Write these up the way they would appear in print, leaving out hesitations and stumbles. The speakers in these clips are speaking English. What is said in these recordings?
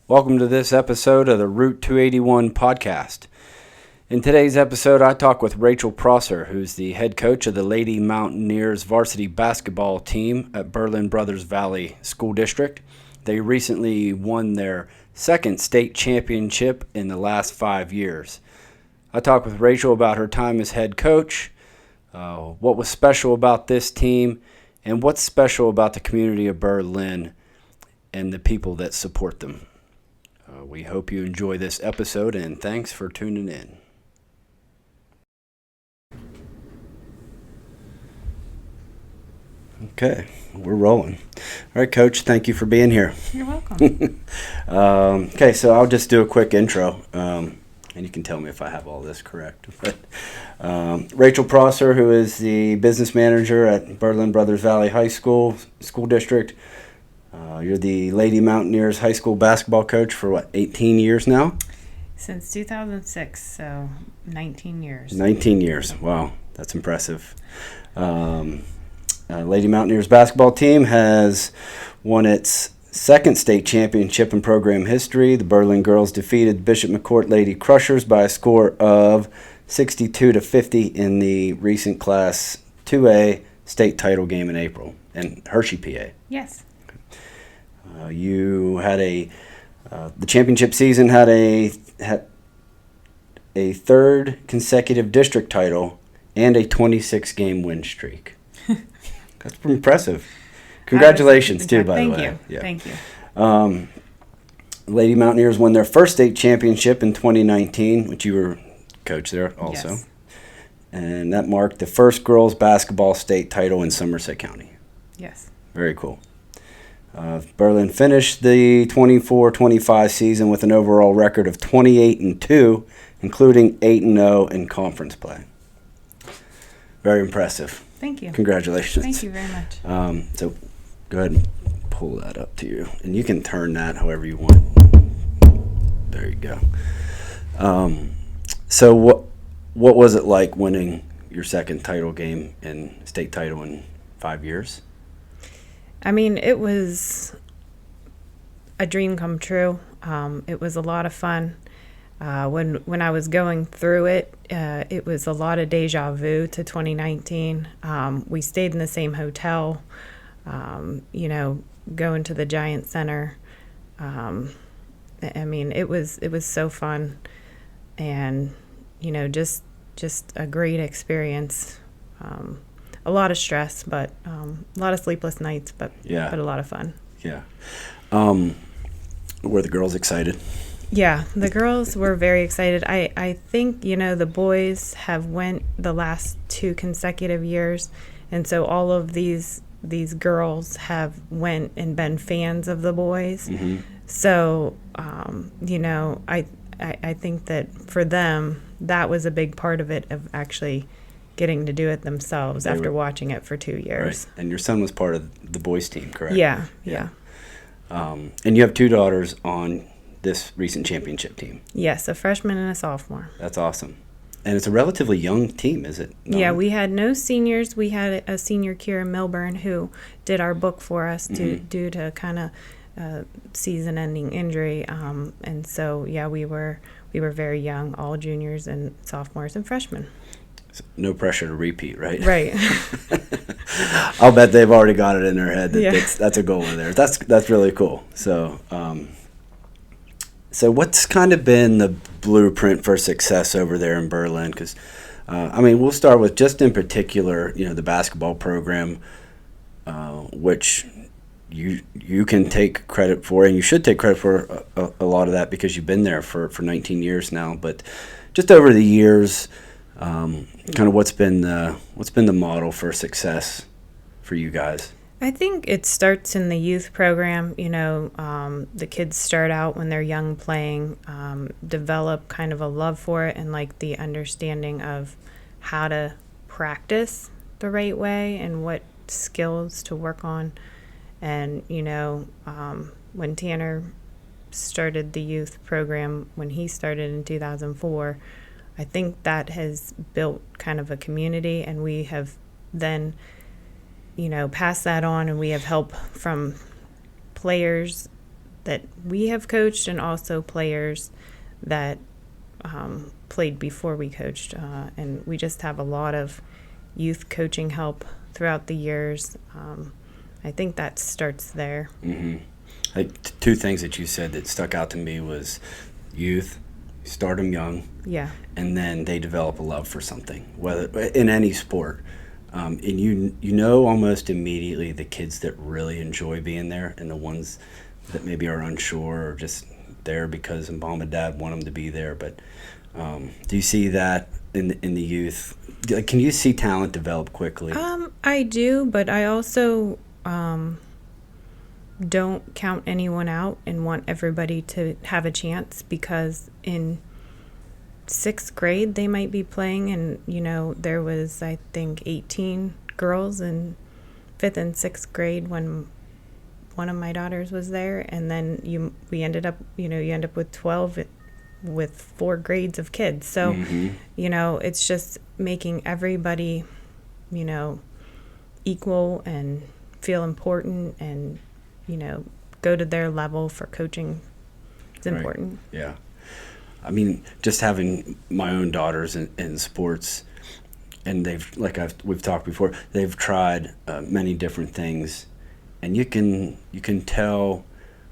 Welcome to this episode of the Route 281 podcast. In today's episode, I talk with Rachel Prosser, who's the head coach of the Lady Mountaineers varsity basketball team at Berlin Brothers Valley School District. They recently won their second state championship in the last 5 years. I talk with Rachel about her time as head coach, what was special about this team, and what's special about the community of Berlin and the people that support them. We hope you enjoy this episode, and thanks for tuning in. Okay, we're rolling. All right, Coach, thank you for being here. You're welcome. Okay, so I'll just do a quick intro, and you can tell me if I have all this correct. But Rachel Prosser, who is the business manager at Berlin Brothers Valley High School District. You're the Lady Mountaineers high school basketball coach for, 18 years now? Since 2006, so 19 years. 19 years. Wow, that's impressive. Lady Mountaineers basketball team has won its second state championship in program history. The Berlin girls defeated Bishop McCourt Lady Crushers by a score of 62-50 in the recent Class 2A state title game in April in Hershey, PA. Yes. You had the championship season had a third consecutive district title and a 26-game win streak. That's pretty impressive. Congratulations, too, by the way. Thank you. Yeah. Thank you. Lady Mountaineers won their first state championship in 2019, which you were coach there also. Yes. And that marked the first girls basketball state title in Somerset County. Yes. Very cool. Berlin finished the 24-25 season with an overall record of 28-2, including 8-0 in conference play. Very impressive. Thank you. Congratulations. Thank you very much. So go ahead and pull that up to you. And you can turn that however you want. There you go. So what was it like winning your second title game and state title in 5 years? I mean, it was a dream come true. It was a lot of fun. When I was going through it, it was a lot of deja vu to 2019. We stayed in the same hotel, going to the Giant Center. I mean, it was so fun, and just a great experience. A lot of stress, but a lot of sleepless nights, but a lot of fun. Yeah. Were the girls excited? Yeah, the girls were very excited. I think, the boys have went the last 2 consecutive years, and so all of these girls have went and been fans of the boys. Mm-hmm. So, I think that for them, that was a big part of it, of actually getting to do it themselves after watching it for 2 years. Right. And your son was part of the boys team, correct? Yeah. And you have 2 daughters on this recent championship team. Yes, a freshman and a sophomore. That's awesome. And it's a relatively young team, is it not? Yeah, we had no seniors. We had a senior, Kira Milburn, who did our book for us due to kind of season-ending injury. And so, we were very young, all juniors and sophomores and freshmen. No pressure to repeat, right? Right. I'll bet they've already got it in their head that Yeah. that's a goal in there. That's really cool. So, so what's kind of been the blueprint for success over there in Berlin? Because, we'll start with just in particular, the basketball program, which you can take credit for, and you should take credit for a lot of that because you've been there for 19 years now. But just over the years, kind of what's been the model for success for you guys? I think it starts in the youth program. The kids start out when they're young playing, develop kind of a love for it and like the understanding of how to practice the right way and what skills to work on. And, when Tanner started the youth program, when he started in 2004, I think that has built kind of a community, and we have then, passed that on, and we have help from players that we have coached, and also players that played before we coached. And we just have a lot of youth coaching help throughout the years. I think that starts there. Mm-hmm. Two things that you said that stuck out to me was youth, start them young, Yeah. and then they develop a love for something, whether in any sport. And you know almost immediately the kids that really enjoy being there, and the ones that maybe are unsure or just there because mom and dad want them to be there. But do you see that in the youth? Like, can you see talent develop quickly? I do, but I also don't count anyone out and want everybody to have a chance, because in 6th grade they might be playing, and there was, I think, 18 girls in 5th and 6th grade when one of my daughters was there, and then you end up with 12 with 4 grades of kids. So it's just making everybody equal and feel important, and go to their level for coaching. It's important. Yeah. I mean, just having my own daughters in sports, and we've talked before, they've tried many different things, and you can tell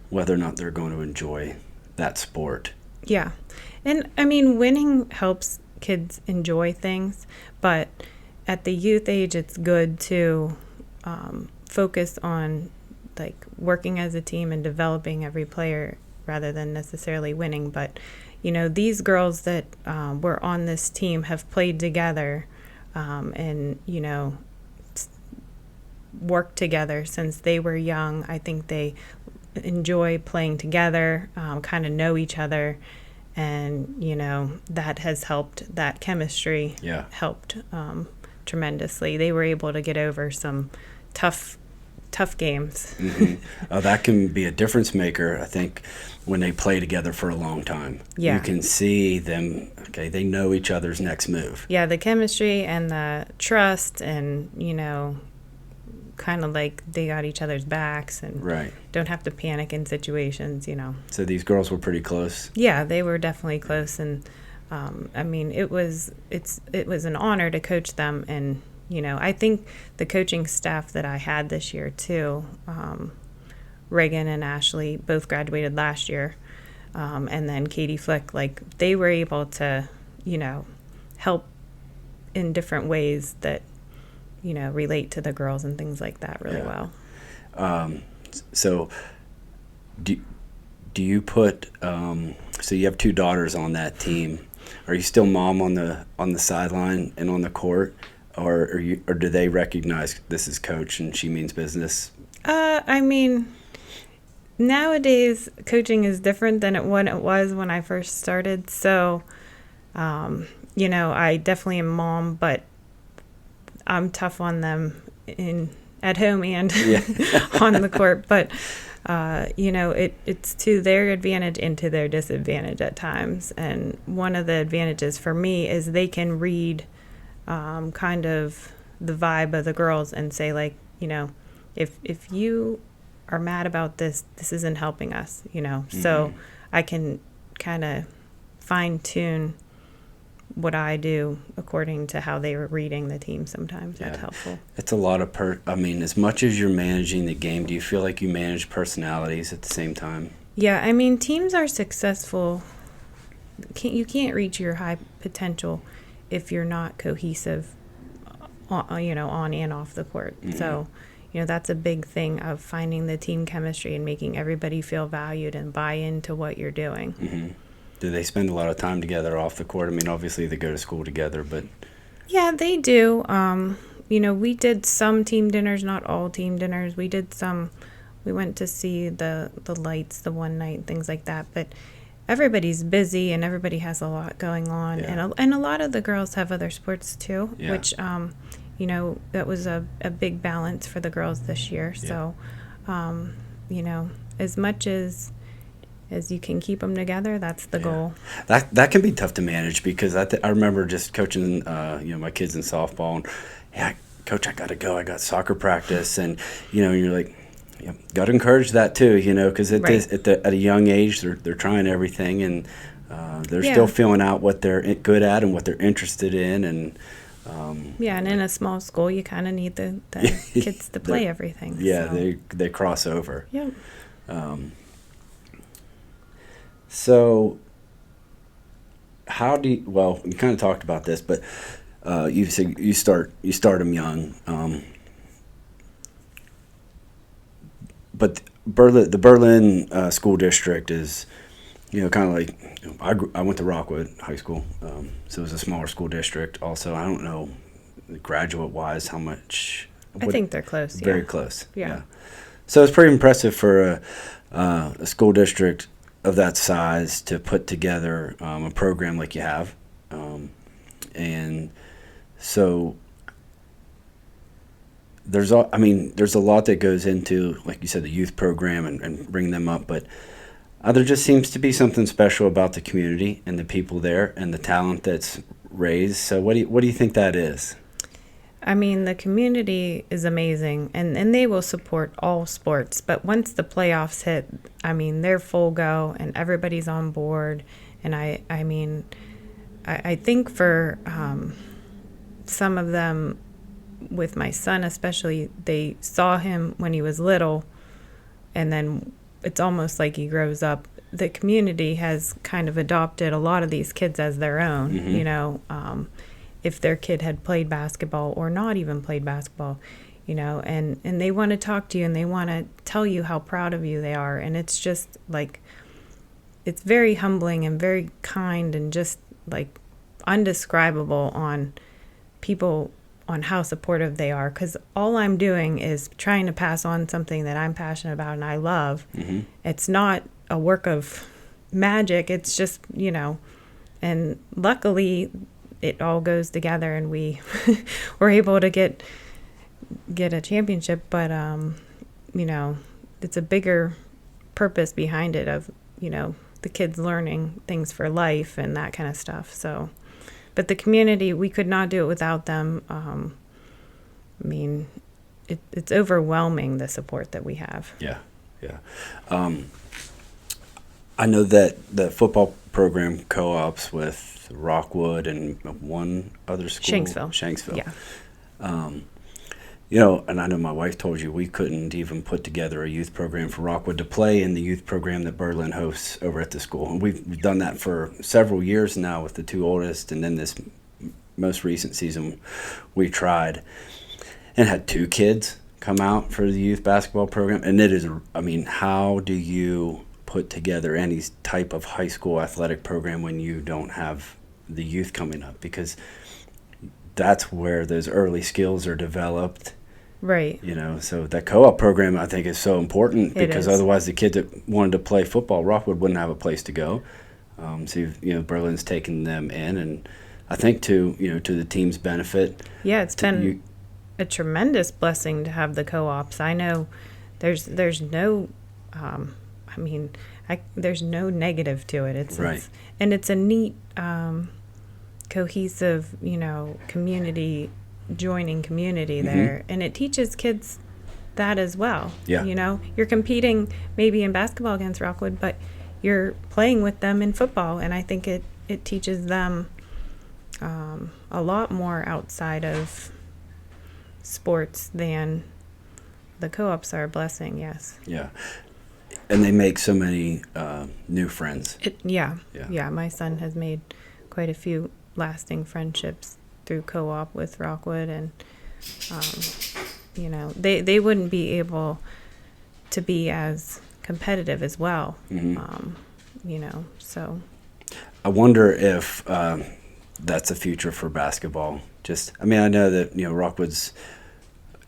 whether or not they're going to enjoy that sport. Yeah. And I mean, winning helps kids enjoy things, but at the youth age, it's good to focus on like working as a team and developing every player rather than necessarily winning. But these girls that were on this team have played together and worked together since they were young. I think they enjoy playing together, kind of know each other, and that has helped. That chemistry helped tremendously. They were able to get over some tough games. Mm-hmm. That can be a difference maker, I think, when they play together for a long time. Yeah. You can see them, they know each other's next move. Yeah, the chemistry and the trust, and, kind of like they got each other's backs and don't have to panic in situations, So these girls were pretty close? Yeah, they were definitely close. And, I mean, it was an honor to coach them. And, I think the coaching staff that I had this year, too, Reagan and Ashley both graduated last year, and then Katie Flick, they were able to, help in different ways that, relate to the girls and things like that really well. So do you put, so you have 2 daughters on that team. Are you still mom on the sideline and on the court? Or do they recognize this is coach and she means business? I mean, nowadays coaching is different than it was when I first started. So, I definitely am mom, but I'm tough on them at home and on the court. But it's to their advantage and to their disadvantage at times. And one of the advantages for me is they can read kind of the vibe of the girls and say, if you are mad about this isn't helping us, So I can kind of fine tune what I do according to how they were reading the team sometimes. That's helpful. It's a lot of as much as you're managing the game, do you feel like you manage personalities at the same time? Yeah, I mean, teams are successful. You can't reach your high potential if you're not cohesive, on and off the court. Mm-hmm. So, that's a big thing of finding the team chemistry and making everybody feel valued and buy into what you're doing. Mm-hmm. Do they spend a lot of time together off the court? I mean, obviously they go to school together, but... Yeah, they do. We did some team dinners, not all team dinners. We went to see the lights the one night, things like that, but everybody's busy and everybody has a lot going on. Yeah. And a lot of the girls have other sports too, which, that was a big balance for the girls this year. Yeah. So, as much as you can keep them together, that's the goal. That can be tough to manage, because I remember just coaching, my kids in softball, and, Coach, I got to go. I got soccer practice. And, you're like, Yeah, got to encourage that too, because Right. at a young age they're trying everything, and they're Yeah. still feeling out what they're good at and what they're interested in, and Yeah, and in a small school, you kind of need the kids to play everything. yeah, So. they cross over. Yep. So how do you, well, you kind of talked about this, but you said you start them young, but the Berlin school district is, kind of like, I went to Rockwood High School, so it was a smaller school district. Also, I don't know, graduate wise, how much. I think they're close. Very Yeah. close. Yeah. So it's pretty impressive for a school district of that size to put together a program like you have, and so there's a lot that goes into, like you said, the youth program and bringing them up, but there just seems to be something special about the community and the people there and the talent that's raised. So what do you think that is? I mean, the community is amazing, and they will support all sports. But once the playoffs hit, I mean, they're full go, and everybody's on board. And I mean, I think for some of them, with my son especially, they saw him when he was little, and then it's almost like he grows up. The community has kind of adopted a lot of these kids as their own, Mm-hmm. If their kid had played basketball or not even played basketball, and they want to talk to you and they want to tell you how proud of you they are. And it's just like, it's very humbling and very kind and just like undescribable on people, on how supportive they are. Because all I'm doing is trying to pass on something that I'm passionate about and I love. Mm-hmm. It's not a work of magic. It's just, and luckily it all goes together and we were able to get a championship, but it's a bigger purpose behind it of, the kids learning things for life and that kind of stuff. So, but the community, we could not do it without them. I mean, it's overwhelming, the support that we have. Yeah. I know that the football program co-ops with Rockwood and one other school. Shanksville. Yeah. And I know my wife told you we couldn't even put together a youth program for Rockwood to play in the youth program that Berlin hosts over at the school. And we've done that for several years now with the two oldest, and then this most recent season we tried and had 2 kids come out for the youth basketball program. And it is, how do you put together any type of high school athletic program when you don't have the youth coming up? Because that's where those early skills are developed. Right. So that co-op program, I think, is so important, because otherwise the kids that wanted to play football, Rockwood wouldn't have a place to go. So Berlin's taken them in, and I think to the team's benefit. Yeah, it's been a tremendous blessing to have the co-ops. I know there's no there's no negative to it. It's right. It's a neat cohesive, community, joining community there. Mm-hmm. And it teaches kids that as well. Yeah. You're competing maybe in basketball against Rockwood, but you're playing with them in football. And I think it teaches them a lot more outside of sports than the co-ops are a blessing. Yes. Yeah. And they make so many new friends. Yeah. My son has made quite a few lasting friendships through co-op with Rockwood, and they wouldn't be able to be as competitive as well. Mm-hmm. So I wonder if that's a future for basketball. I know that Rockwood's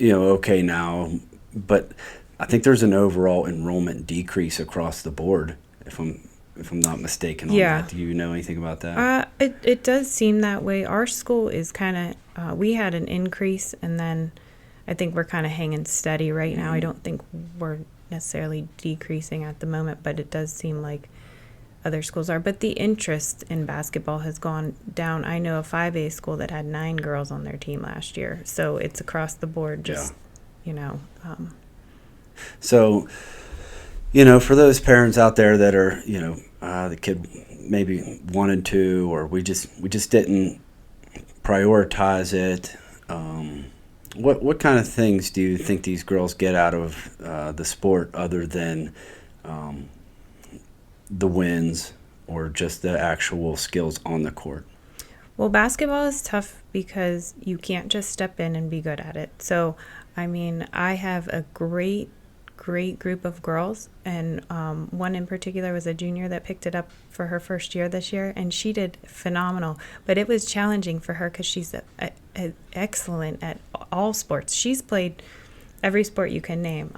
okay now, but I think there's an overall enrollment decrease across the board, if I'm not mistaken on that. Do you know anything about that? It does seem that way. Our school is kind of, we had an increase, and then I think we're kind of hanging steady right now. I don't think we're necessarily decreasing at the moment, but it does seem like other schools are. But the interest in basketball has gone down. I know a 5A school that had 9 girls on their team last year. So it's across the board, just, So, for those parents out there that are, the kid maybe wanted to, or we just didn't prioritize it. What kind of things do you think these girls get out of the sport other than the wins or just the actual skills on the court? Well, basketball is tough because you can't just step in and be good at it. So, I mean, I have a great group of girls, and one in particular was a junior that picked it up for her first year this year, and she did phenomenal. But it was challenging for her because she's excellent at all sports. She's played every sport you can name.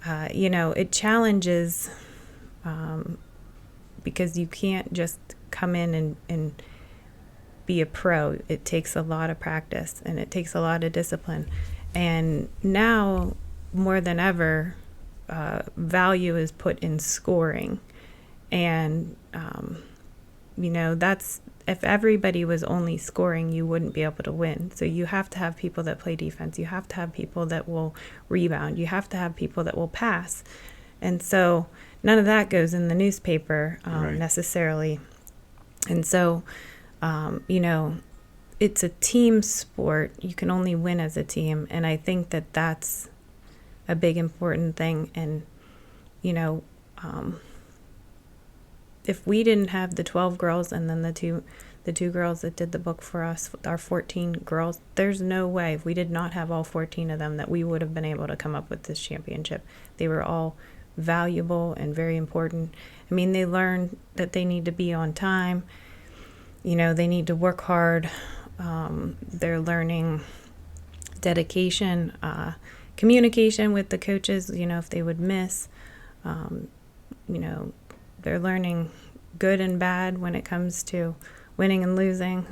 It challenges because you can't just come in and be a pro. It takes a lot of practice and it takes a lot of discipline. And now, more than ever, value is put in scoring. And, that's, if everybody was only scoring, you wouldn't be able to win. So you have to have people that play defense. You have to have people that will rebound. You have to have people that will pass. And so none of that goes in the newspaper Right. necessarily. And so, it's a team sport. You can only win as a team. And I think that that's a big important thing. And, if we didn't have the 12 girls and then the two girls that did the book for us, our 14 girls, there's no way, if we did not have all 14 of them, that we would have been able to come up with this championship. They were all valuable and very important. I mean, they learned that they need to be on time. They need to work hard. They're learning dedication, communication with the coaches, if they would miss. They're learning good and bad when it comes to winning and losing.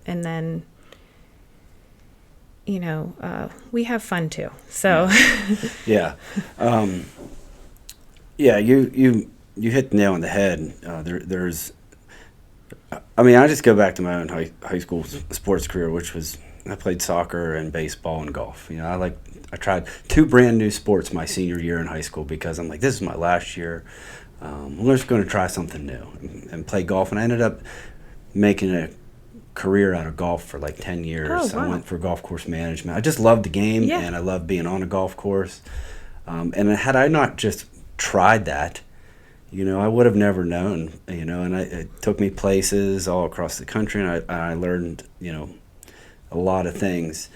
And then, we have fun too. So, Yeah. You hit the nail on the head. There's, I just go back to my own high school sports career, which was, I played soccer and baseball and golf. I tried 2 brand new sports my senior year in high school because I'm like, this is my last year. We're just going to try something new and play golf. And I ended up making a career out of golf for like 10 years. Oh, wow. I went for golf course management. I just loved the game, Yeah. and I loved being on a golf course. And had I not just tried that, I would have never known, and it took me places all across the country, and I learned, a lot of things.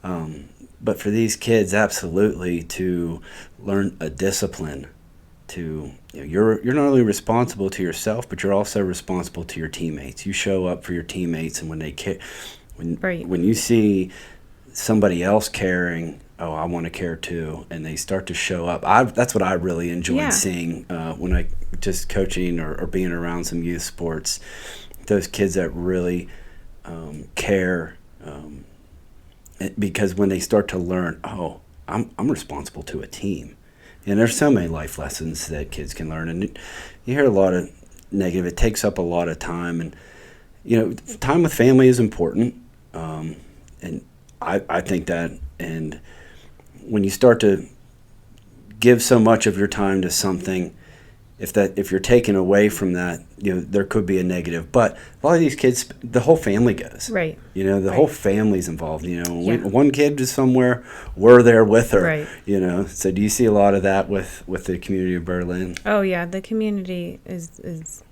But for these kids, absolutely, to learn a discipline, you're not only responsible to yourself, but you're also responsible to your teammates. You show up for your teammates, and when they care, Right. when you see somebody else caring, oh, I want to care too, and they start to show up. That's what I really enjoyed Yeah. seeing when I just coaching or being around some youth sports. Those kids that really care, because when they start to learn, oh, I'm responsible to a team, and there's so many life lessons that kids can learn, and you hear a lot of negative. It takes up a lot of time, and time with family is important, and I think that, and when you start to give so much of your time to something, if you're taken away from that, there could be a negative. But a lot of these kids, the whole family goes. Right. The whole family's involved. Yeah. One kid is somewhere, we're there with her. Right. So do you see a lot of that with the community of Berlin? Oh yeah, the community is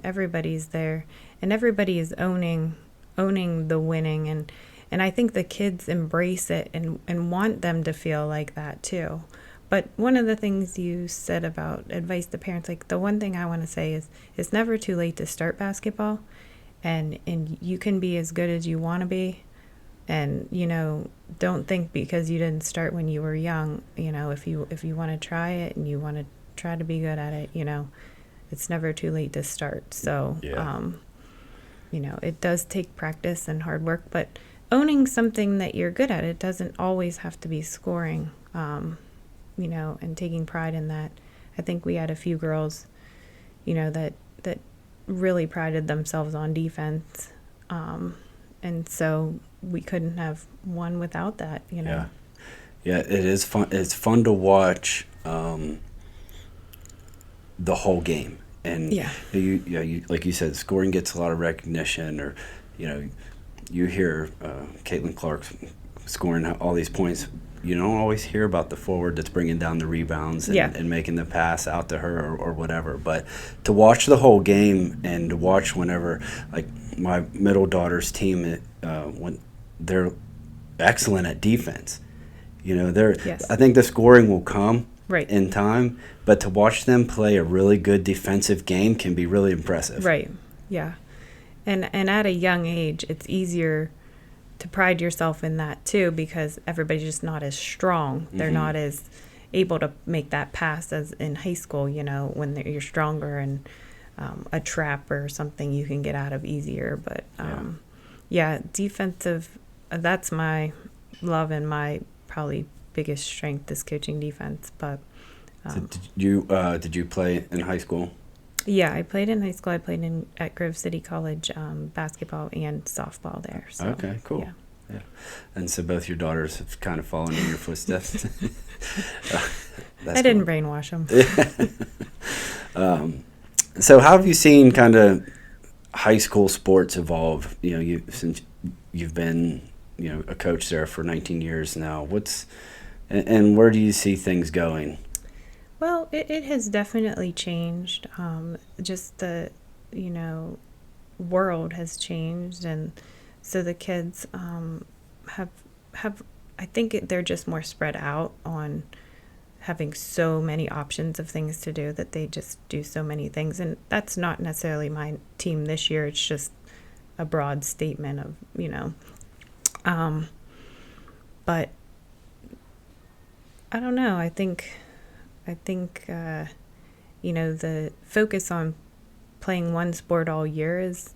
everybody's there, and everybody is owning the winning, and I think the kids embrace it and want them to feel like that too. But one of the things you said about advice to parents, like the one thing I want to say is it's never too late to start basketball, and you can be as good as you want to be, and don't think because you didn't start when you were young, if you want to try it and you want to try to be good at it, it's never too late to start. So Yeah. it does take practice and hard work, but owning something that you're good at, it doesn't always have to be scoring. And taking pride in that. I think we had a few girls, that really prided themselves on defense. And so we couldn't have won without that, Yeah. Yeah, it is fun. It's fun to watch the whole game, and Yeah. you like you said, scoring gets a lot of recognition, or you know, you hear Caitlin Clark scoring all these points. You don't always hear about the forward that's bringing down the rebounds and, Yeah. and making the pass out to her or whatever. But to watch the whole game and to watch whenever, like my middle daughter's team, when they're excellent at defense. Yes. I think the scoring will come Right. in time, but to watch them play a really good defensive game can be really impressive. Right. Yeah. And at a young age, it's easier to pride yourself in that too, because everybody's just not as strong. They're not as able to make that pass as in high school, when you're stronger, and a trap or something you can get out of easier. But defensive, that's my love and my probably biggest strength is coaching defense. But So did you play in high school? yeah, I played in high school. I played at Grove City College basketball and softball there. So, Okay, cool. Yeah. And so both your daughters have kind of fallen in your footsteps. I didn't brainwash them. So how have you seen kind of high school sports evolve? Since you've been a coach there for 19 years now. And where do you see things going? Well, it has definitely changed. Just the, world has changed, and so the kids have I think they're just more spread out on having so many options of things to do that they just do so many things. And that's not necessarily my team this year. It's just a broad statement of, but I don't know. I think the focus on playing one sport all year is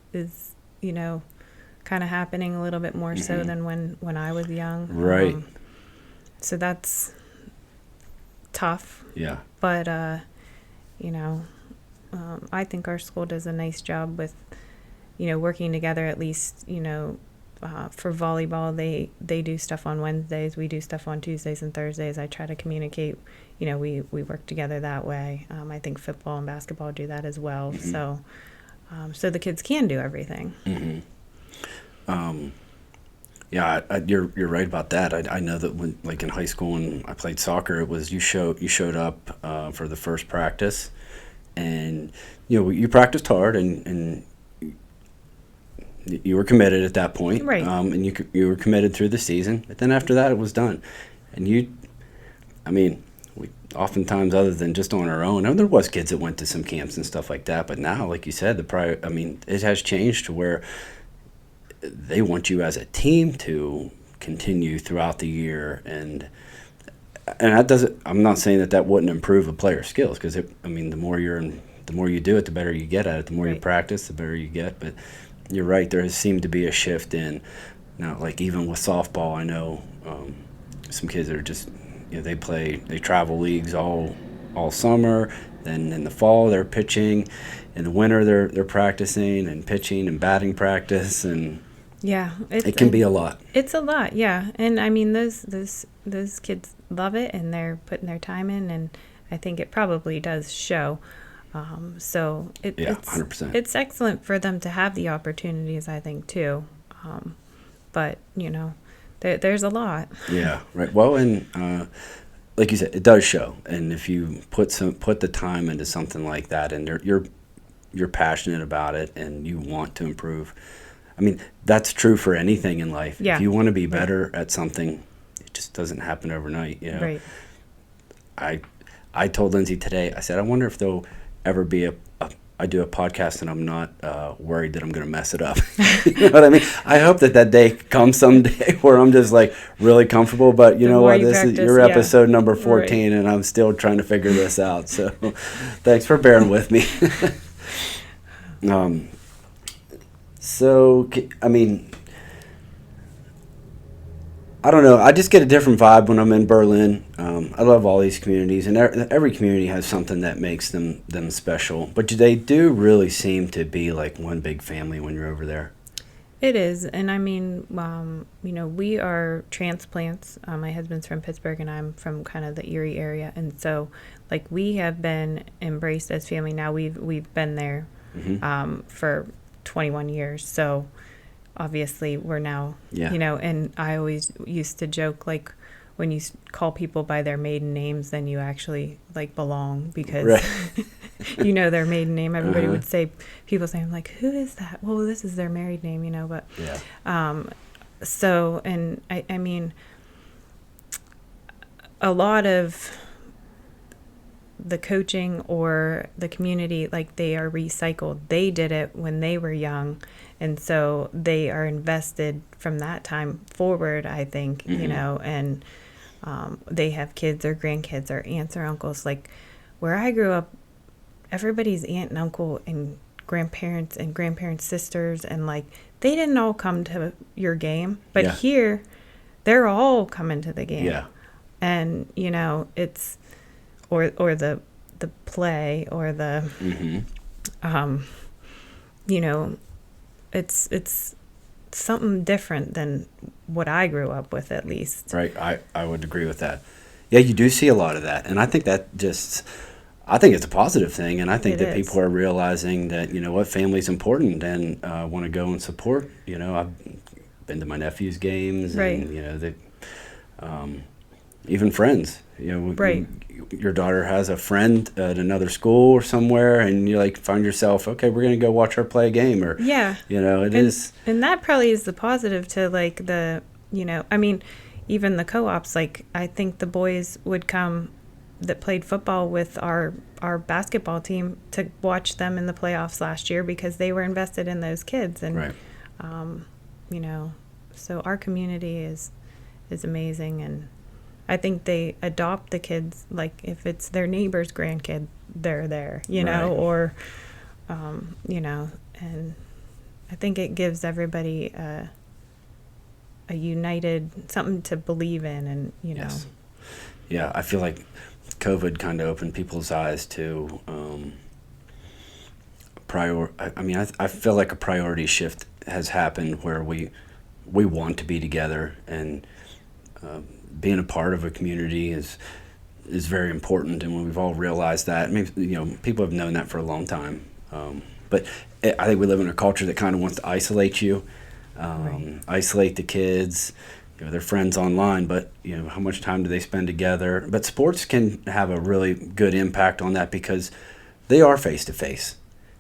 kind of happening a little bit more so than when I was young. Right. So that's tough. Yeah. But I think our school does a nice job with working together. At least for volleyball, they do stuff on Wednesdays. We do stuff on Tuesdays and Thursdays. I try to communicate. We work together that way. I think football and basketball do that as well. So the kids can do everything. You're right about that. I know that when, like in high school when I played soccer, it was you showed up for the first practice, and you practiced hard and you were committed at that point, Right? And you were committed through the season. But then after that, it was done, and we oftentimes, other than just on our own, there was kids that went to some camps and stuff like that. But now, like you said, it has changed to where they want you as a team to continue throughout the year, and that doesn't. I'm not saying that wouldn't improve a player's skills, because the more you do it, the better you get at it. The more you practice, the better you get. But you're right. There has seemed to be a shift in now, like even with softball. I know some kids that are just they travel leagues all summer. Then in the fall they're pitching. In the winter they're practicing and pitching and batting practice, and Yeah, it can be a lot. It's a lot, yeah. And those kids love it, and they're putting their time in, and I think it probably does show. So it's 100%. It's excellent for them to have the opportunities, I think, too. But there's a lot. Yeah, right. Well, and like you said, it does show. And if you put the time into something like that, and you're passionate about it, and you want to improve, that's true for anything in life. Yeah. If you want to be better at something, it just doesn't happen overnight. Right. I told Lindsay today, I said, I wonder if there'll ever be I do a podcast and I'm not worried that I'm going to mess it up. You know what I mean? I hope that day comes someday where I'm just like really comfortable. But you know what? This is your episode number 14, right. And I'm still trying to figure this out. So thanks for bearing with me. I don't know. I just get a different vibe when I'm in Berlin. I love all these communities, and every community has something that makes them special. But they do really seem to be like one big family when you're over there. It is, and I mean, we are transplants. My husband's from Pittsburgh, and I'm from kind of the Erie area, and so like we have been embraced as family. Now we've been there for 21 years, so obviously we're now, And I always used to joke like, when you call people by their maiden names, then you actually like belong because their maiden name. Everybody would say, people say, I'm like, who is that? Well, this is their married name, but so, and I mean, a lot of the coaching or the community, like they are recycled. They did it when they were young. And so they are invested from that time forward, I think, and they have kids or grandkids or aunts or uncles. Like where I grew up, everybody's aunt and uncle and grandparents' sisters, and like they didn't all come to your game. But here, they're all coming to the game. Yeah. And, it's, or the play or the, it's something different than what I grew up with, at least. Right. I would agree with that. Yeah, you do see a lot of that. And I think I think it's a positive thing. And I think that people are realizing that, what, family's important and want to go and support. I've been to my nephew's games and, even friends. Your daughter has a friend at another school or somewhere, and you like find yourself, okay, we're going to go watch her play a game, or it is. And that probably is the positive to like the, I mean, even the co-ops. Like I think the boys would come that played football with our basketball team to watch them in the playoffs last year because they were invested in those kids, and so our community is amazing. And I think they adopt the kids, like if it's their neighbor's grandkid, they're there, or, and I think it gives everybody a united, something to believe in, and, Yes. Yeah, I feel like COVID kind of opened people's eyes to I feel like a priority shift has happened where we want to be together, and being a part of a community is very important, and when we've all realized that, people have known that for a long time. But I think we live in a culture that kind of wants to isolate you, isolate the kids. They're friends online, but how much time do they spend together? But sports can have a really good impact on that because they are face to face.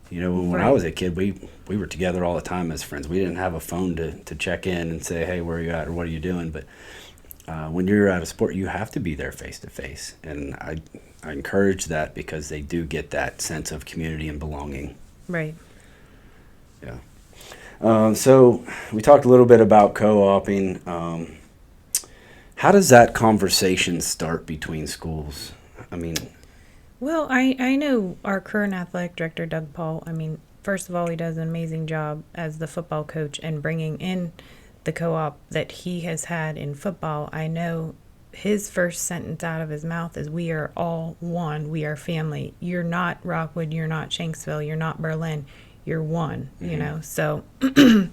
When I was a kid, we were together all the time as friends. We didn't have a phone to check in and say, hey, where are you at, or what are you doing? But when you're at a sport, you have to be there face to face, and I encourage that because they do get that sense of community and belonging. Right. Yeah. So we talked a little bit about co-oping. How does that conversation start between schools? Well, I know our current athletic director, Doug Paul. First of all, he does an amazing job as the football coach and bringing in the co-op that he has had in football. I know his first sentence out of his mouth is, we are all one, we are family. You're not Rockwood, you're not Shanksville, you're not Berlin, you're one, So the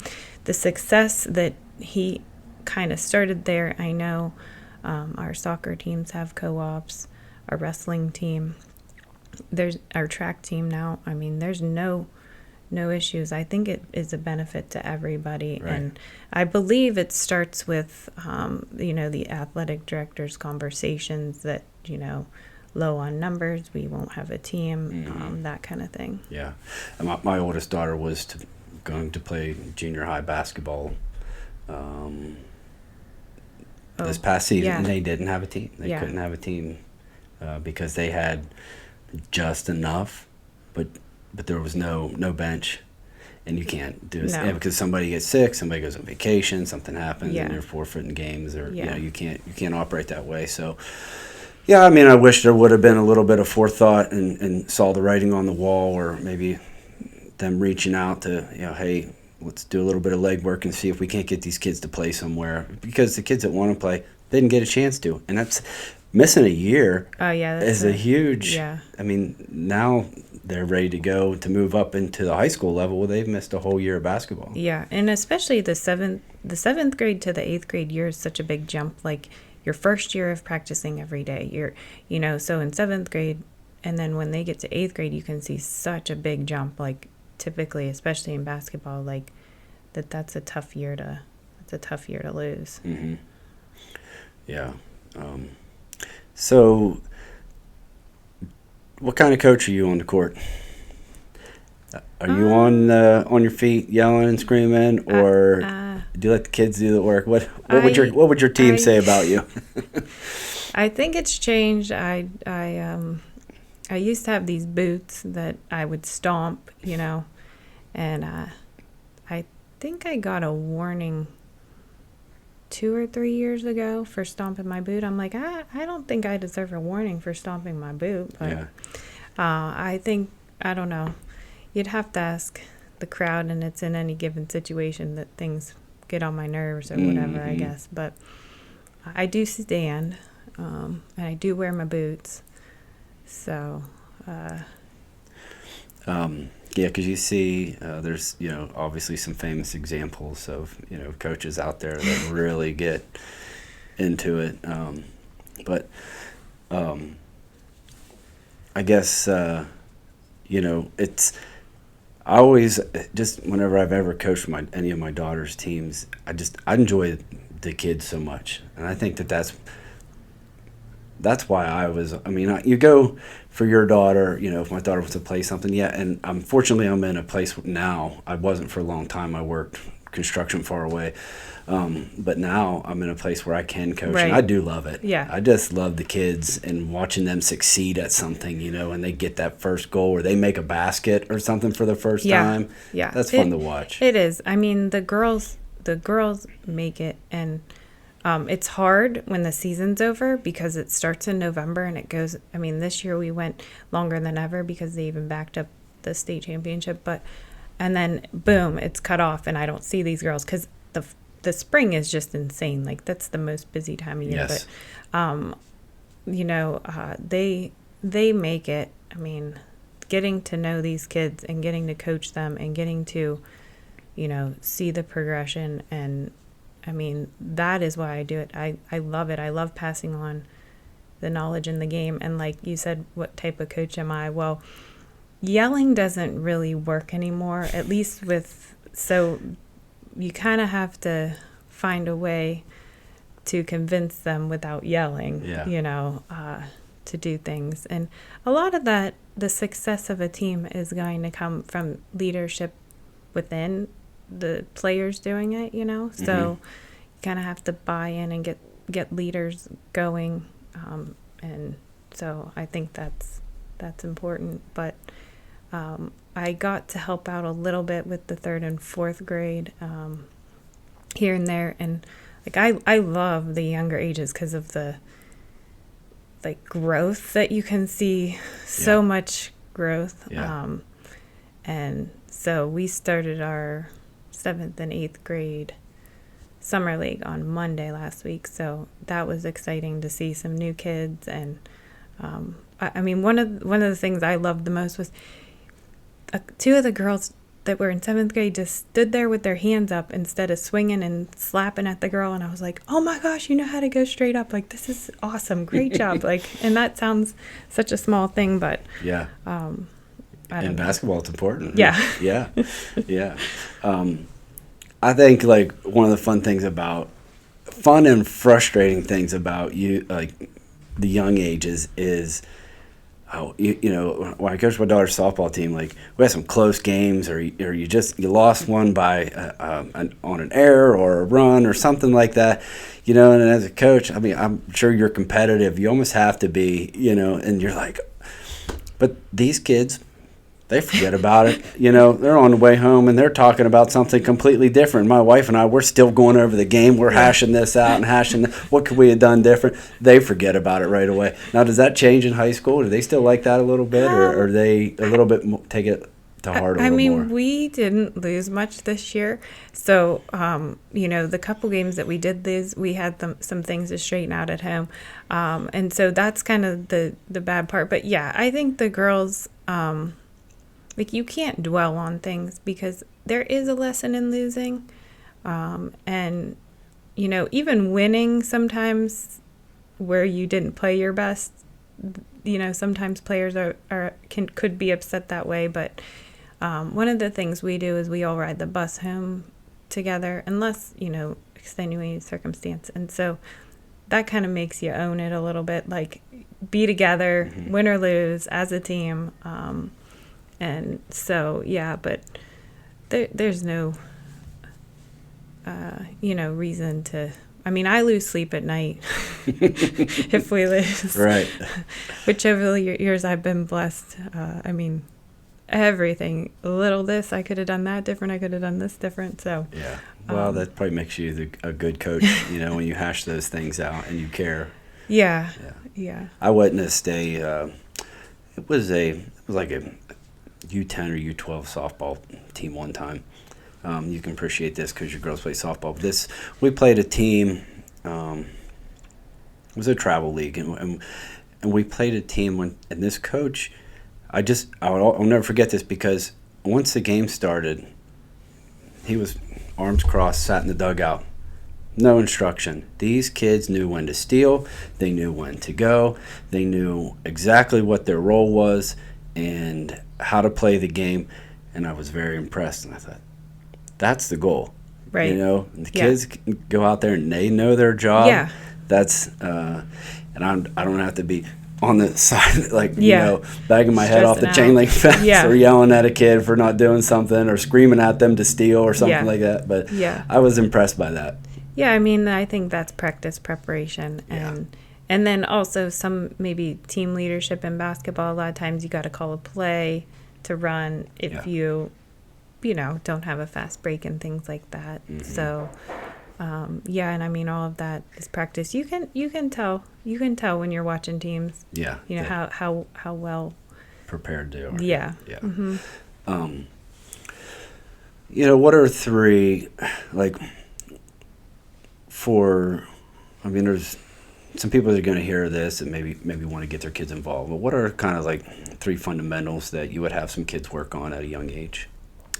success that he kind of started there, I know our soccer teams have co-ops, our wrestling team, there's our track team now. There's no issues. I think it is a benefit to everybody. Right. And I believe it starts with, the athletic director's conversations that, low on numbers, we won't have a team, that kind of thing. Yeah. And my oldest daughter was going to play junior high basketball this past season, and they didn't have a team. They couldn't have a team because they had just enough, but there was no bench, and you can't do it because somebody gets sick, somebody goes on vacation, something happens, and you're forfeiting games, or you can't operate that way. So I wish there would have been a little bit of forethought and saw the writing on the wall, or maybe them reaching out to hey, let's do a little bit of legwork and see if we can't get these kids to play somewhere, because the kids that want to play, they didn't get a chance to, and missing a year Oh yeah, is a huge. yeah. I mean, now they're ready to go to move up into the high school level. Well, they've missed a whole year of basketball. Yeah, and especially the seventh grade to the eighth grade year is such a big jump. Like your first year of practicing every day, so in seventh grade, and then when they get to eighth grade, you can see such a big jump. Like typically, especially in basketball, like that's a tough year to lose. Mm-hmm. Yeah. So, what kind of coach are you on the court? Are you on your feet yelling and screaming, or do you let the kids do the work? What would your team say about you? I think it's changed. I used to have these boots that I would stomp, and I think I got a warning 2 or 3 years ago for stomping my boot. I'm like, I don't think I deserve a warning for stomping my boot, but Yeah. I don't know. You'd have to ask the crowd, and it's in any given situation that things get on my nerves or whatever, I guess. But I do stand, and I do wear my boots. So, yeah, because you see, there's obviously some famous examples of coaches out there that really get into it. But I guess it's. I always just whenever I've ever coached any of my daughter's teams, I enjoy the kids so much, and I think that's why I was. I mean, you go for your daughter. If my daughter wants to play something, yeah. And unfortunately, I'm in a place now. I wasn't for a long time. I worked construction far away, but now I'm in a place where I can coach, right. And I do love it. Yeah, I just love the kids and watching them succeed at something. And they get that first goal, or they make a basket or something for the first time. Yeah, that's fun to watch. It is. I mean, the girls make it, and it's hard when the season's over because it starts in November and it goes. I mean, this year we went longer than ever because they even backed up the state championship, and then boom, it's cut off, and I don't see these girls because the spring is just insane. Like that's the most busy time of year. Yes. But they make it. I mean, getting to know these kids and getting to coach them and getting to, see the progression. And I mean, that is why I do it. I love it. I love passing on the knowledge in the game. And like you said, what type of coach am I? Well, yelling doesn't really work anymore, at least so you kind of have to find a way to convince them without yelling, to do things. And a lot of that, the success of a team is going to come from leadership within the players doing it, So you kind of have to buy in and get leaders going. And so I think that's important. But I got to help out a little bit with the 3rd and 4th grade here and there. And like I love the younger ages because of the like growth that you can see, so much growth. Yeah. And so we started our 7th and 8th grade summer league on Monday last week. So that was exciting to see some new kids. And I mean, one of the things I loved the most was 2 of the girls that were in 7th grade just stood there with their hands up instead of swinging and slapping at the girl. And I was like, oh my gosh, you know how to go straight up. Like, this is awesome. Great job. And that sounds such a small thing, but yeah. In basketball, it's important. Yeah. Yeah. Yeah. I think like one of the fun and frustrating things about you, like the young ages is, when I coached my daughter's softball team, like we had some close games, or you lost one by on an error or a run or something like that, And as a coach, I mean, I'm sure you're competitive. You almost have to be, and you're like, but these kids, they forget about it. They're on the way home and they're talking about something completely different. My wife and I, we're still going over the game. We're hashing this out and hashing what could we have done different. They forget about it right away. Now, does that change in high school? Do they still like that a little bit, or are they a little bit take it to heart a I little mean, more. we didn't lose much this year. So, the couple games that we did lose, we had some things to straighten out at home. And so that's kind of the bad part. But yeah, I think the girls, you can't dwell on things because there is a lesson in losing. And, even winning sometimes where you didn't play your best, sometimes players could be upset that way. But one of the things we do is we all ride the bus home together, unless, extenuating circumstance. And so that kind of makes you own it a little bit, like be together, win or lose as a team. And so, yeah, but there's no, reason to, I lose sleep at night if we lose. Right. Which over the years I've been blessed. Everything. A little this, I could have done that different. I could have done this different. So yeah. Well, that probably makes you a good coach, when you hash those things out and you care. Yeah. Yeah. I witnessed it was like a U10 or U12 softball team one time. You can appreciate this because your girls play softball. We played a team. It was a travel league, and we played a team and this coach. I'll never forget this because once the game started, he was arms crossed, sat in the dugout. No instruction. These kids knew when to steal. They knew when to go. They knew exactly what their role was and how to play the game. And I was very impressed. And I thought, that's the goal. Right. And the kids can go out there and they know their job. Yeah. That's, and I don't have to be on the side, bagging my head off the Stressing chain link fence Yeah. or yelling at a kid for not doing something or screaming at them to steal or something like that. But I was impressed by that. Yeah, I think that's practice preparation. And then also some maybe team leadership in basketball. A lot of times you got to call a play to run if you don't have a fast break and things like that. So, and all of that is practice. You can tell when you're watching teams. Yeah. How well prepared they are. Yeah. Yeah. Mm-hmm. What are three there's some people that are going to hear this and maybe want to get their kids involved. But what are kind of three fundamentals that you would have some kids work on at a young age?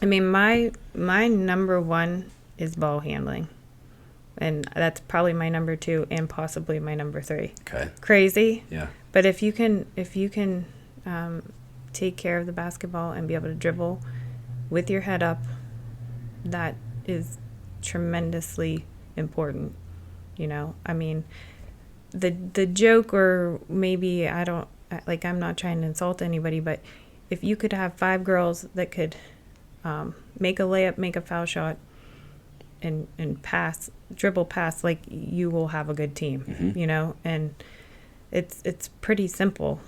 My number one is ball handling. And that's probably my number two and possibly my number three. Okay. Crazy. Yeah. But if you can take care of the basketball and be able to dribble with your head up, that is tremendously important. The joke, or maybe I'm not trying to insult anybody, but if you could have 5 girls that could make a layup, make a foul shot, and dribble pass, you will have a good team, and it's pretty simple.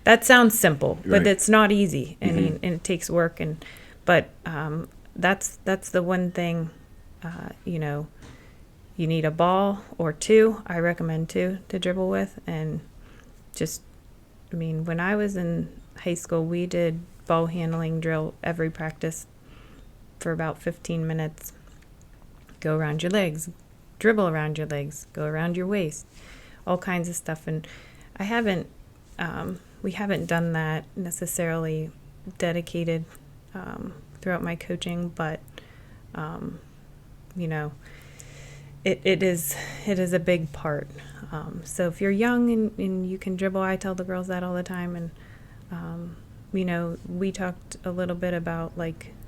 That sounds simple, right. But it's not easy, and it takes work, but that's the one thing, you need a ball or 2. I recommend 2 to dribble with. And when I was in high school, we did ball handling drill every practice for about 15 minutes. Go around your legs, dribble around your legs, go around your waist, all kinds of stuff. And we haven't done that necessarily dedicated throughout my coaching, but it is a big part. So if you're young and you can dribble, I tell the girls that all the time. And, we talked a little bit about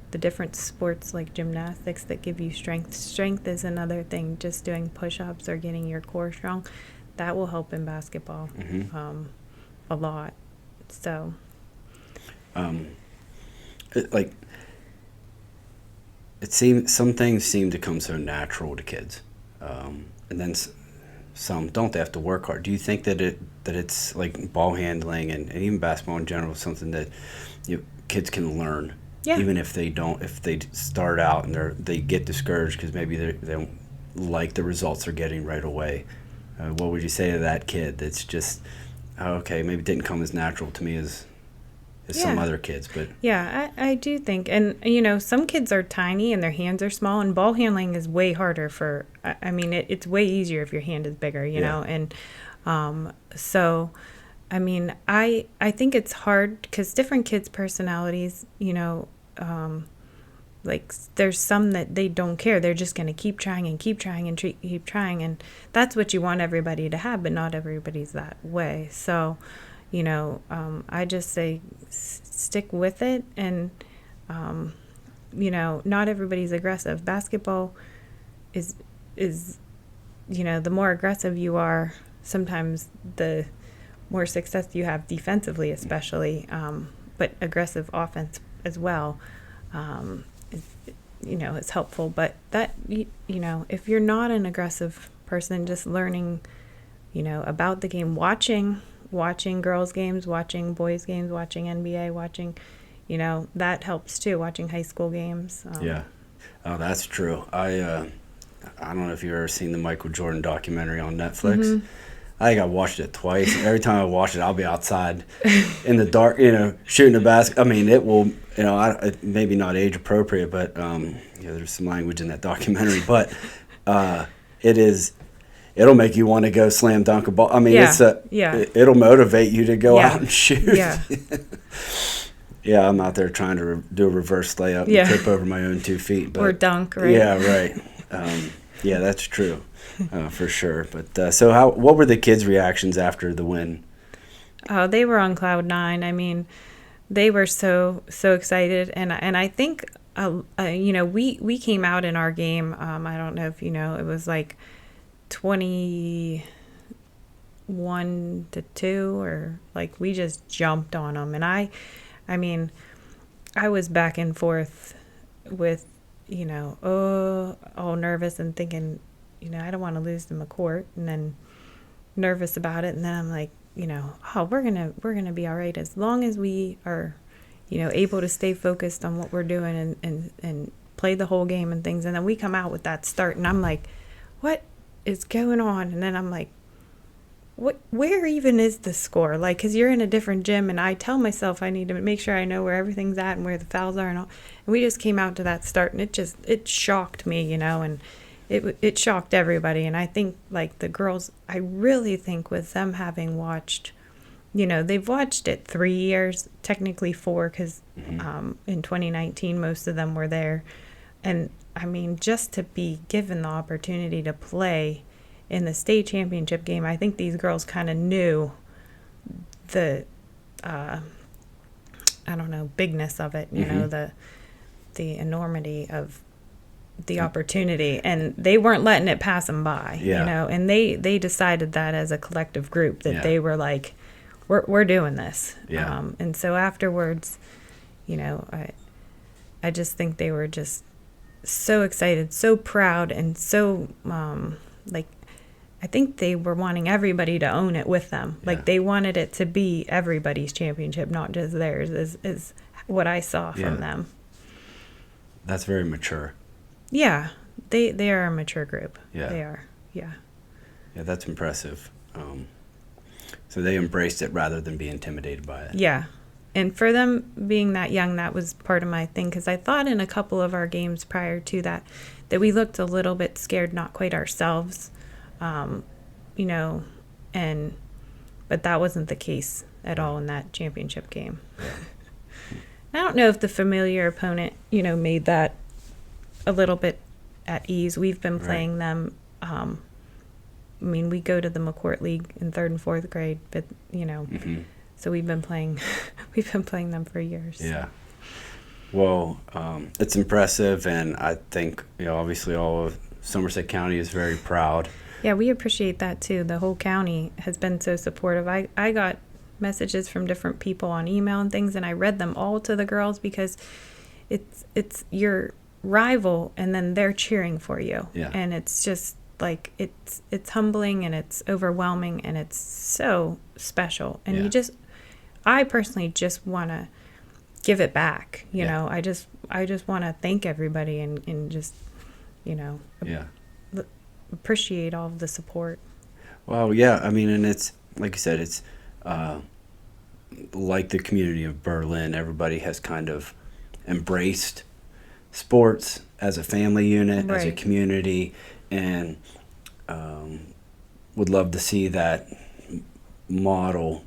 the different sports like gymnastics that give you strength. Strength is another thing, just doing push-ups or getting your core strong. That will help in basketball a lot. So. It seems some things seem to come so natural to kids. And then some don't. They have to work hard. Do you think that it's like ball handling and even basketball in general is something that kids can learn? Yeah. Even if they start out and they get discouraged because maybe they don't like the results they're getting right away. What would you say to that kid that's just, okay, maybe it didn't come as natural to me as as some other kids. But yeah, I do think, and some kids are tiny and their hands are small, and ball handling is way harder for. I mean, it's way easier if your hand is bigger, and so. I mean, I think it's hard because different kids' personalities, like there's some that they don't care. They're just going to keep trying and keep trying and keep trying. And that's what you want everybody to have, but not everybody's that way. So, I just say stick with it. And, not everybody's aggressive. Basketball is the more aggressive you are, sometimes the more success you have defensively, especially, but aggressive offense as well, is helpful. But that, if you're not an aggressive person, just learning, about the game, watching girls' games, watching boys' games, watching NBA, watching, that helps too, watching high school games. Yeah. Oh, that's true. I don't know if you've ever seen the Michael Jordan documentary on Netflix. Mm-hmm. I think I watched it twice. Every time I watch it, I'll be outside in the dark, shooting a basket. I mean, it will, maybe not age appropriate, but there's some language in that documentary. But it'll make you want to go slam dunk a ball. I mean, it'll motivate you to go out and shoot. Yeah. Yeah, I'm out there trying to do a reverse layup and trip over my own 2 feet. But, or dunk, right? Yeah, right. Yeah, that's true. For sure. But so what were the kids' reactions after the win? Oh, they were on cloud nine. I mean, they were so excited, and I think we came out in our game. I don't know if it was like 21-2, or like we just jumped on them, and I mean, I was back and forth with all nervous and thinking, I don't want to lose them a court, and then nervous about it. And then I'm like, we're going to be all right as long as we are, able to stay focused on what we're doing and play the whole game and things. And then we come out with that start, and I'm like, what is going on? And then I'm like, where even is the score? Like, because you're in a different gym, and I tell myself I need to make sure I know where everything's at and where the fouls are and all. And we just came out to that start, and it shocked me, and it shocked everybody. And I think, like, the girls, I really think with them having watched, they've watched it 3 years, technically 4, because in 2019 most of them were there. And I mean, just to be given the opportunity to play in the state championship game, I think these girls kind of knew the bigness of it, the enormity of the opportunity, and they weren't letting it pass them by. And they decided that as a collective group that they were like, we're doing this. And so afterwards, I just think they were just so excited, so proud, and so I think they were wanting everybody to own it with them. Like, they wanted it to be everybody's championship, not just theirs, is what I saw from them. That's very mature. Yeah, they are a mature group. Yeah. They are, yeah. Yeah, that's impressive. So they embraced it rather than be intimidated by it. Yeah. And for them being that young, that was part of my thing, because I thought in a couple of our games prior to that we looked a little bit scared, not quite ourselves. But that wasn't the case at all in that championship game. I don't know if the familiar opponent, made that a little bit at ease. We've been playing them. We go to the McCourt League in 3rd and 4th grade, but so we've been playing them for years. Yeah. Well, it's impressive, and I think obviously all of Somerset County is very proud. Yeah, we appreciate that too. The whole county has been so supportive. I got messages from different people on email and things, and I read them all to the girls, because it's your rival, and then they're cheering for you. Yeah. And it's just like it's humbling, and it's overwhelming, and it's so special. And I personally just want to give it back. I just want to thank everybody and just appreciate all of the support. Well, yeah, and it's like you said, it's like the community of Berlin, everybody has kind of embraced sports as a family unit, as a Right. community, and would love to see that model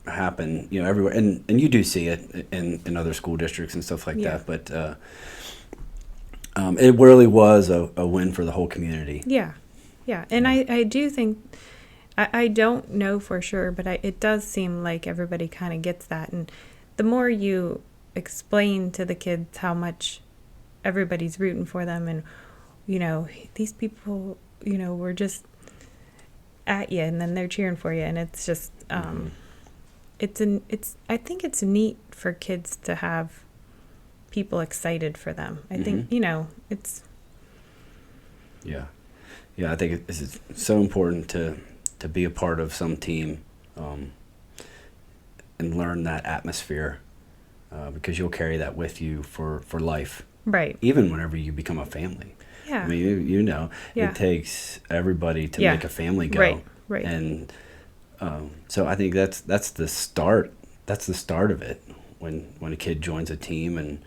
happen, everywhere. And you do see it in other school districts and stuff like Yeah. that. But it really was a win for the whole community. Yeah. Yeah. And I do think, I don't know for sure, but it does seem like everybody kind of gets that. And the more you explain to the kids how much everybody's rooting for them, and, these people, we're just at you, and then they're cheering for you. And it's just, I think it's neat for kids to have people excited for them. I think, it's. Yeah. Yeah, I think it's so important to be a part of some team and learn that atmosphere because you'll carry that with you for life. Right. Even whenever you become a family. Yeah. I mean, Yeah. it takes everybody to Yeah. make a family go. Right. Right. And so I think that's the start. That's the start of it when a kid joins a team and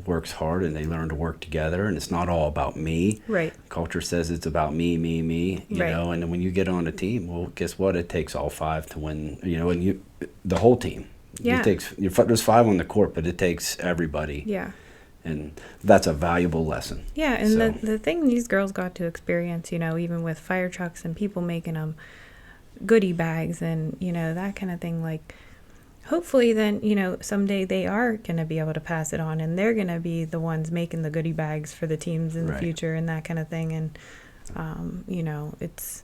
works hard and they learn to work together, and it's not all about me. Right. Culture says it's about me, you Right. know, and then when you get on a team, well, guess what? It takes all five to win, and the whole team. Yeah. There's five on the court, but it takes everybody. Yeah. And that's a valuable lesson. Yeah, and So- the thing these girls got to experience, even with fire trucks and people making them goodie bags and, that kind of thing, like, hopefully then, someday they are going to be able to pass it on, and they're going to be the ones making the goodie bags for the teams in the Right. future and that kind of thing. And, it's,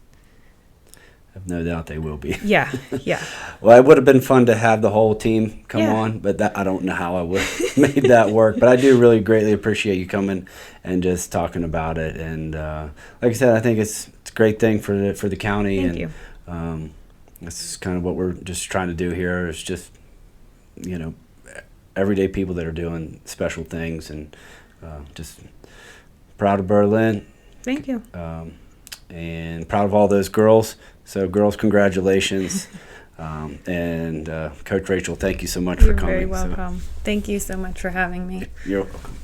I have no doubt they will be. yeah, yeah. Well, it would have been fun to have the whole team come Yeah. on, but I don't know how I would have made that work. But I do really greatly appreciate you coming and just talking about it. And like I said, I think it's a great thing for the county. Thank and you. That's kind of what we're just trying to do here is just, everyday people that are doing special things, and just proud of Berlin. Thank you. And proud of all those girls. So, girls, congratulations. And Coach Rachel, thank you so much You're for coming. very welcome. Thank you so much for having me. You're welcome.